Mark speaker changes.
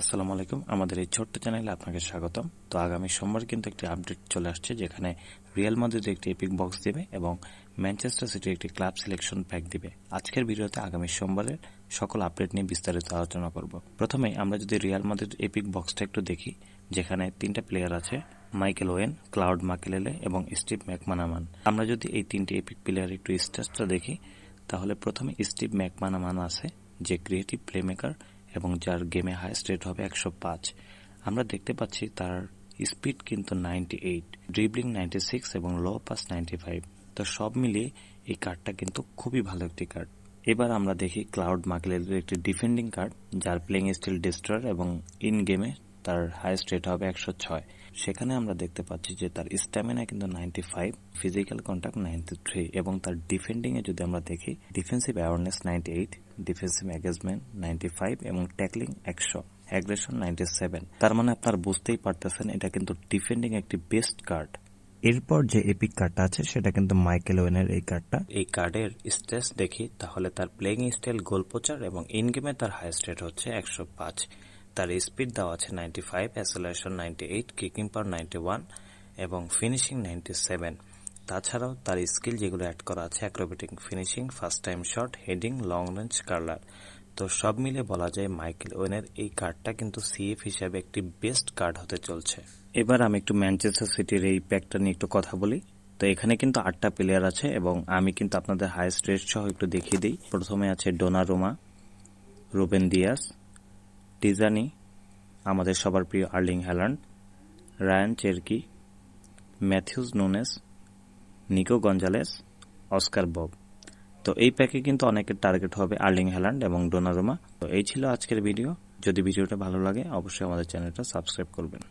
Speaker 1: আসসালামু আলাইকুম। আমাদের এই ছোট্ট চ্যানেলে আপনাকে স্বাগতম। তো আগামী সোমবার কিন্তু একটি আপডেট চলে আসছে, যেখানে রিয়াল মাদ্রিদ একটি এপিক বক্স দিবে এবং ম্যানচেস্টার সিটি একটি ক্লাব সিলেকশন প্যাক দিবে। আজকের ভিডিওতে আগামী সোমবারের সকল আপডেট নিয়ে বিস্তারিত আলোচনা করব। প্রথমে আমরা যদি রিয়াল মাদ্রিদ এপিক বক্সটা একটু দেখি, যেখানে তিনটা প্লেয়ার আছে, মাইকেল ওয়েন, ক্লাউড মাকেলেলে এবং স্টিভ ম্যাকমানামান। আমরা যদি এই তিনটি এপিক প্লেয়ার একটু স্ট্যাটসটা দেখি, তাহলে প্রথমে স্টিভ ম্যাকমানামান আছে, যে ক্রিয়েটিভ প্লেমেকার এবং যার গেমে হাইস্ট রেট হবে 105। আমরা দেখতে পাচ্ছি তার স্পিড কিন্তু 98, ড্রিবলিং 96 এবং লো পাস 95। তো সব মিলিয়ে এই কার্ডটা কিন্তু খুবই ভালো একটি কার্ড। এবার আমরা দেখি ক্লাউড মাকেলেলের একটি ডিফেন্ডিং কার্ড, যার প্লেইং স্টাইল ডিস্ট্রয়ার এবং ইন গেমে তার হাইস্ট রেট হবে 106। সেখানে আমরা দেখতে পাচ্ছি যে তার স্ট্যামিনা কিন্তু 95, ফিজিক্যাল কন্ট্যাক্ট 93 এবং তার ডিফেন্ডিং এ যদি আমরা দেখি, ডিফেন্সিভ অ্যাওয়ারনেস 98, ডিফেন্সিভ এঙ্গেজমেন্ট 95 এবং ট্যাকলিং 100, অ্যাগ্রেশন 97। তার মানে আপনারা বুঝতেই পারতেছেন এটা কিন্তু ডিফেন্ডিং একটি বেস্ট কার্ড। এরপর যে এপিক কার্ডটা আছে সেটা কিন্তু মাইকেল ওয়েনের এই কার্ডটা। এই কার্ডের স্ট্যাটস দেখি, তাহলে তার প্লেইং স্টাইল গোল পোচার এবং ইন গেমে তার হাইস্ট রেট হচ্ছে 105। তার স্পিড দেওয়া আছে 95, অ্যাসেলারেশন 98, কিকিং পাওয়ার 91 এবং ফিনিশিং 97। তাছাড়াও তার স্কিল যেগুলো অ্যাড করা আছে, acrobatic finishing, first time shot, heading, long range curler. তো সব মিলে বলা যায় মাইকেল ওয়েনের এই কার্ডটা কিন্তু সিএফ হিসাবে একটি বেস্ট কার্ড হতে চলছে। এবার আমি একটু ম্যানচেস্টার সিটির এই প্যাকটা নিয়ে একটু কথা বলি। তো এখানে কিন্তু 8টা প্লেয়ার আছে এবং আমি কিন্তু আপনাদের হাইস্ট রেট সহ একটু দেখিয়ে দিই। প্রথমে আছে ডোনারুমা, রুবেন দিয়াস, টিজানি, আমাদের সবার প্রিয় Erling Haaland, Rayan Cherki, Matheus Nunes, Nico Gonzalez, Oscar Bobb. তো এই প্যাকে কিন্তু অনেকের টার্গেট হবে আর্লিং হ্যালান্ড এবং ডোনারুমা। তো এই ছিল আজকের ভিডিও। যদি ভিডিওটা ভালো লাগে অবশ্যই আমাদের চ্যানেলটা সাবস্ক্রাইব করবেন।